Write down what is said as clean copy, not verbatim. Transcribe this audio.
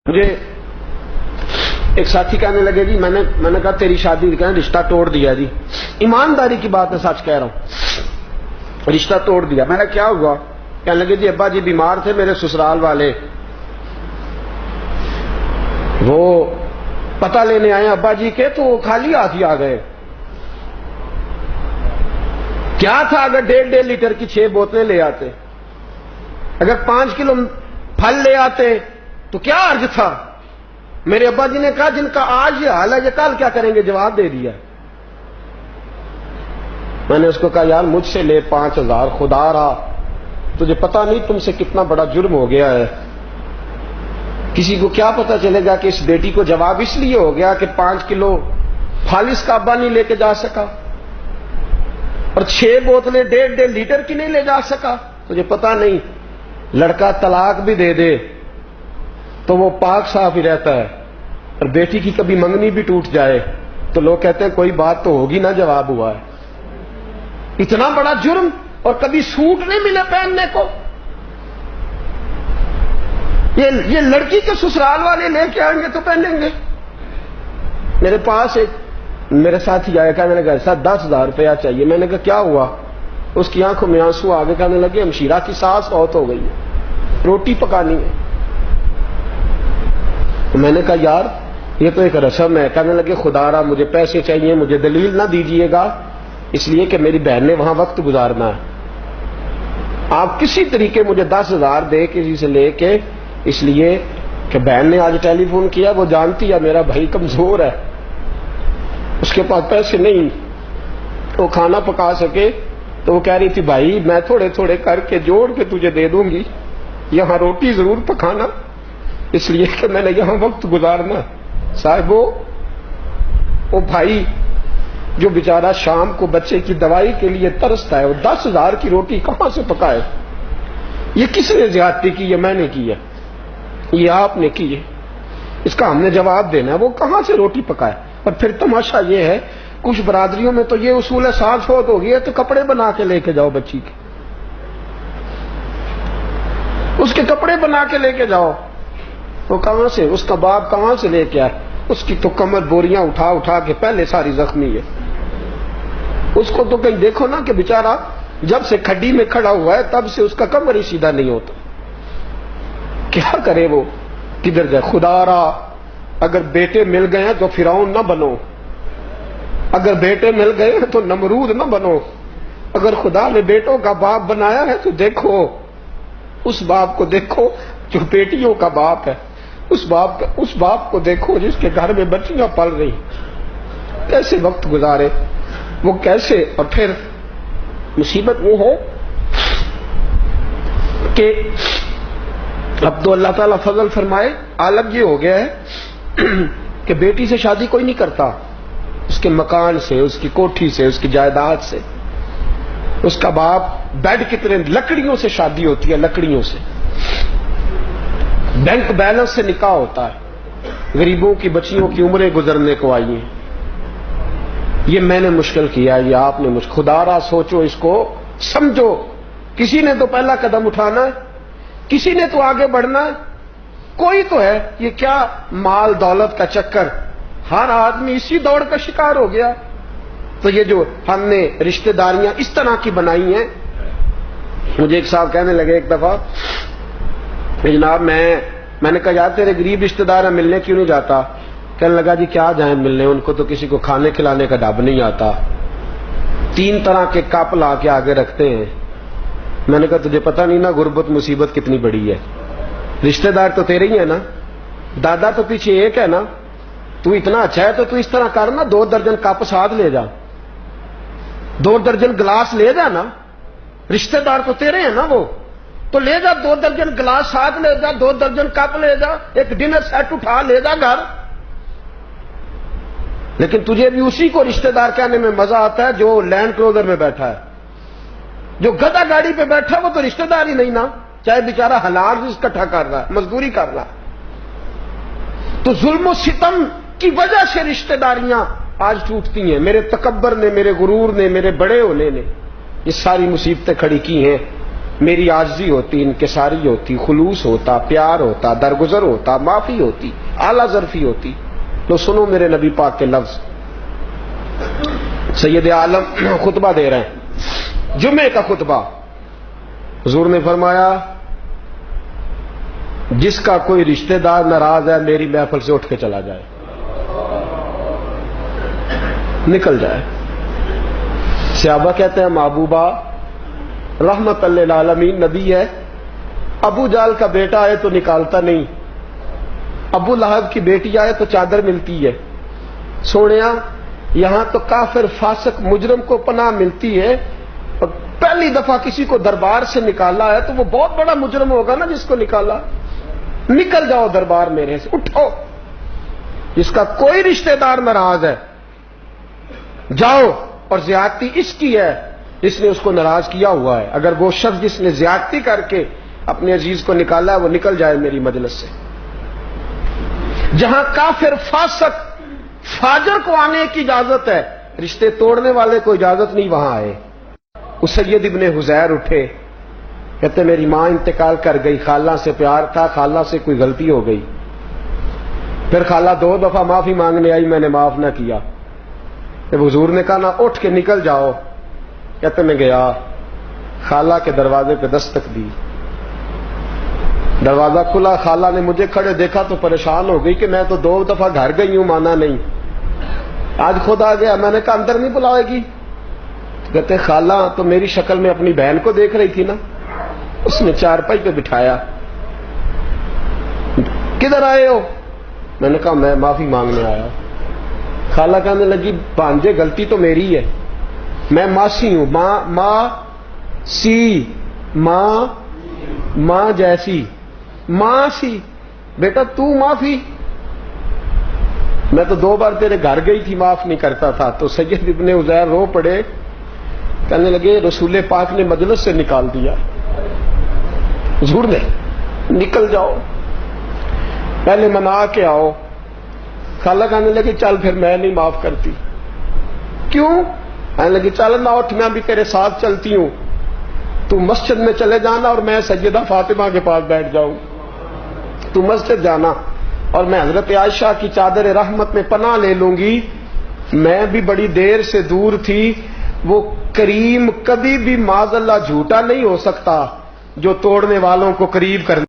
مجھے ایک ساتھی کہنے لگے جی میں نے کہا تیری شادی کا رشتہ توڑ دیا جی. ایمانداری کی بات ہے، سچ کہہ رہا ہوں، رشتہ توڑ دیا. میں نے کیا ہوا؟ کہنے لگے جی ابا جی بیمار تھے میرے سسرال والے، وہ پتہ لینے آئے ابا جی کے تو خالی ہاتھ ہی آ گئے. کیا تھا اگر 1.5 لیٹر کی 6 بوتلیں لے آتے، اگر 5 کلو پھل لے آتے تو کیا عرض تھا؟ میرے ابا جی نے کہا جن کا آج یہ حال ہے یہ کل کیا کریں گے؟ جواب دے دیا. میں نے اس کو کہا یار مجھ سے لے 5000، خدا رہا تجھے پتا نہیں تم سے کتنا بڑا جرم ہو گیا ہے. کسی کو کیا پتا چلے گا کہ اس بیٹی کو جواب اس لیے ہو گیا کہ 5 کلو پھل اس کا ابا نہیں لے کے جا سکا اور 6 بوتلیں 1.5 لیٹر کی نہیں لے جا سکا. تجھے پتا نہیں لڑکا طلاق بھی دے دے تو وہ پاک صاف ہی رہتا ہے، اور بیٹی کی کبھی منگنی بھی ٹوٹ جائے تو لوگ کہتے ہیں کوئی بات تو ہوگی نا، جواب ہوا ہے. اتنا بڑا جرم، اور کبھی سوٹ نہیں ملے پہننے کو. یہ لڑکی کے سسرال والے لے کے آئیں گے تو پہنیں گے. میرے پاس ایک میرے ساتھی آیا، کہنے لگا سر 10,000 روپیہ چاہیے. میں نے کہا کیا ہوا؟ اس کی آنکھوں میں آنسو آگے، کہنے لگے ہمشیرہ کی ساس فوت ہو گئی ہے، روٹی پکانی ہے. میں نے کہا یار یہ تو ایک رسم ہے. کہنے لگے خدا را مجھے پیسے چاہیے، مجھے دلیل نہ دیجیے گا، اس لیے کہ میری بہن نے وہاں وقت گزارنا ہے. آپ کسی طریقے مجھے 10,000 دے کسی سے لے کے، اس لیے کہ بہن نے آج ٹیلی فون کیا، وہ جانتی ہے میرا بھائی کمزور ہے، اس کے پاس پیسے نہیں وہ کھانا پکا سکے، تو وہ کہہ رہی تھی بھائی میں تھوڑے تھوڑے کر کے جوڑ کے تجھے دے دوں گی، یہاں روٹی ضرور پکانا، اس لیے کہ میں نے یہاں وقت گزارنا. صاحب وہ بھائی جو بیچارہ شام کو بچے کی دوائی کے لیے ترستا ہے، وہ 10,000 کی روٹی کہاں سے پکائے؟ یہ کس نے زیادتی کی؟ یہ میں نے کی ہے، یہ آپ نے کی ہے، اس کا ہم نے جواب دینا ہے. وہ کہاں سے روٹی پکائے؟ اور پھر تماشا یہ ہے کچھ برادریوں میں تو یہ اصول ہے ساس فوت ہو گئی ہے تو کپڑے بنا کے لے کے جاؤ بچی کے، اس کے کپڑے بنا کے لے کے جاؤ. وہ کہاں سے؟ اس کا باپ کہاں سے لے کے آئے؟ اس کی تو کمر بوریاں اٹھا اٹھا کے پہلے ساری زخمی ہے. اس کو تو کہیں دیکھو نا کہ بیچارہ جب سے کھڈی میں کھڑا ہوا ہے تب سے اس کا کمر ہی سیدھا نہیں ہوتا. کیا کرے وہ؟ کدھر جائے؟ خدا را اگر بیٹے مل گئے ہیں تو فرعون نہ بنو، اگر بیٹے مل گئے ہیں تو نمرود نہ بنو. اگر خدا نے بیٹوں کا باپ بنایا ہے تو دیکھو اس باپ کو، دیکھو جو بیٹیوں کا باپ ہے، اس باپ کو دیکھو جس کے گھر میں بچیاں پل رہی، کیسے وقت گزارے وہ، کیسے. اور پھر مصیبت وہ ہے کہ اب تو اللہ تعالیٰ فضل فرمائے عالم یہ ہو گیا ہے کہ بیٹی سے شادی کوئی نہیں کرتا، اس کے مکان سے، اس کی کوٹھی سے، اس کی جائیداد سے. اس کا باپ بیڈ کتنے لکڑیوں سے شادی ہوتی ہے، لکڑیوں سے. بینک بیلنس سے نکاح ہوتا ہے. غریبوں کی بچیوں کی عمریں گزرنے کو آئی ہیں. یہ میں نے مشکل کیا، یہ آپ نے مشکل. خدا را سوچو، اس کو سمجھو. کسی نے تو پہلا قدم اٹھانا ہے، کسی نے تو آگے بڑھنا ہے، کوئی تو ہے. یہ کیا مال دولت کا چکر، ہر آدمی اسی دوڑ کا شکار ہو گیا. تو یہ جو ہم نے رشتہ داریاں اس طرح کی بنائی ہیں. مجھے ایک صاحب کہنے لگے ایک دفعہ جناب میں نے کہا یار تیرے غریب رشتہ دار ہیں، ملنے کیوں نہیں جاتا؟ کہنے لگا جی کیا جائیں ملنے، ان کو تو کسی کو کھانے کھلانے کا ڈب نہیں آتا، 3 طرح کے کپ لا کے آگے رکھتے ہیں. میں نے کہا تجھے پتہ نہیں نا غربت مصیبت کتنی بڑی ہے، رشتہ دار تو تیرے ہی ہے نا، دادا تو پیچھے ایک ہے نا. تو اتنا اچھا ہے تو تو اس طرح کر نا، 2 درجن کپ ساتھ لے جا، 2 درجن گلاس لے جا نا. رشتہ دار تو تیرے ہیں نا، وہ تو لے جا 2 درجن گلاس ساتھ لے جا، 2 درجن کپ لے جا، ایک ڈنر سیٹ اٹھا لے جا گھر. لیکن تجھے بھی اسی کو رشتہ دار کہنے میں مزہ آتا ہے جو لینڈ کروزر میں بیٹھا ہے. جو گدا گاڑی پہ بیٹھا وہ تو رشتہ دار ہی نہیں نا، چاہے بیچارہ حلال رزق اکٹھا کر رہا ہے، مزدوری کر رہا ہے. تو ظلم و ستم کی وجہ سے رشتہ داریاں آج ٹوٹتی ہیں. میرے تکبر نے، میرے غرور نے، میرے بڑے ہونے نے یہ ساری مصیبتیں کھڑی کی ہیں. میری عاجزی ہوتی، انکساری ہوتی، خلوص ہوتا، پیار ہوتا، درگزر ہوتا، معافی ہوتی، اعلیٰ ظرفی ہوتی. تو سنو میرے نبی پاک کے لفظ. سید عالم خطبہ دے رہے ہیں، جمعے کا خطبہ. حضور نے فرمایا جس کا کوئی رشتہ دار ناراض ہے میری محفل سے اٹھ کے چلا جائے، نکل جائے. صحابہ کہتے ہیں محبوبہ رحمت للعالمین نبی ہے، ابو جال کا بیٹا آئے تو نکالتا نہیں، ابو لہب کی بیٹی آئے تو چادر ملتی ہے. سونیا یہاں تو کافر فاسق مجرم کو پناہ ملتی ہے، اور پہلی دفعہ کسی کو دربار سے نکالا ہے تو وہ بہت بڑا مجرم ہوگا نا جس کو نکالا. نکل جاؤ دربار میرے سے، اٹھو. جس کا کوئی رشتہ دار ناراض ہے جاؤ. اور زیادتی اس کی ہے جس نے اس کو ناراض کیا ہوا ہے. اگر وہ شخص جس نے زیادتی کر کے اپنے عزیز کو نکالا ہے وہ نکل جائے میری مجلس سے. جہاں کافر فاسق فاجر کو آنے کی اجازت ہے، رشتے توڑنے والے کو اجازت نہیں وہاں آئے. اس سید ابن حزیر اٹھے، کہتے میری ماں انتقال کر گئی، خالہ سے پیار تھا، خالہ سے کوئی غلطی ہو گئی، پھر خالہ 2 دفعہ معافی مانگنے آئی، میں نے معاف نہ کیا. جب حضور نے کہا نا اٹھ کے نکل جاؤ، کہتے میں گیا، خالہ کے دروازے پہ دستک دی، دروازہ کھلا، خالہ نے مجھے کھڑے دیکھا تو پریشان ہو گئی کہ میں تو 2 دفعہ گھر گئی ہوں، مانا نہیں، آج خود آ گیا. میں نے کہا اندر نہیں بلائے گی؟ کہتے خالہ تو میری شکل میں اپنی بہن کو دیکھ رہی تھی نا. اس نے چارپائی پہ بٹھایا. کدھر آئے ہو؟ میں نے کہا میں معافی مانگنے آیا. خالہ کہنے لگی بھانجے غلطی تو میری ہے، میں ماسی ہوں، ماں سی، ماں جیسی، ماں سی، بیٹا تو معافی. میں تو 2 بار تیرے گھر گئی تھی، معاف نہیں کرتا تھا. تو سید ابن عزیر رو پڑے، کہنے لگے رسول پاک نے مجلس سے نکال دیا. حضور نے نکل جاؤ، پہلے منا کے آؤ. خالہ کہنے لگی چل پھر میں نہیں معاف کرتی. کیوں؟ کہنے لگی چل نہ اٹھ، میں بھی تیرے ساتھ چلتی ہوں، تو مسجد میں چلے جانا اور میں سیدہ فاطمہ کے پاس بیٹھ جاؤں. تو مسجد جانا اور میں حضرت عائشہ کی چادر رحمت میں پناہ لے لوں گی. میں بھی بڑی دیر سے دور تھی. وہ کریم کبھی بھی معاذ اللہ جھوٹا نہیں ہو سکتا جو توڑنے والوں کو قریب کر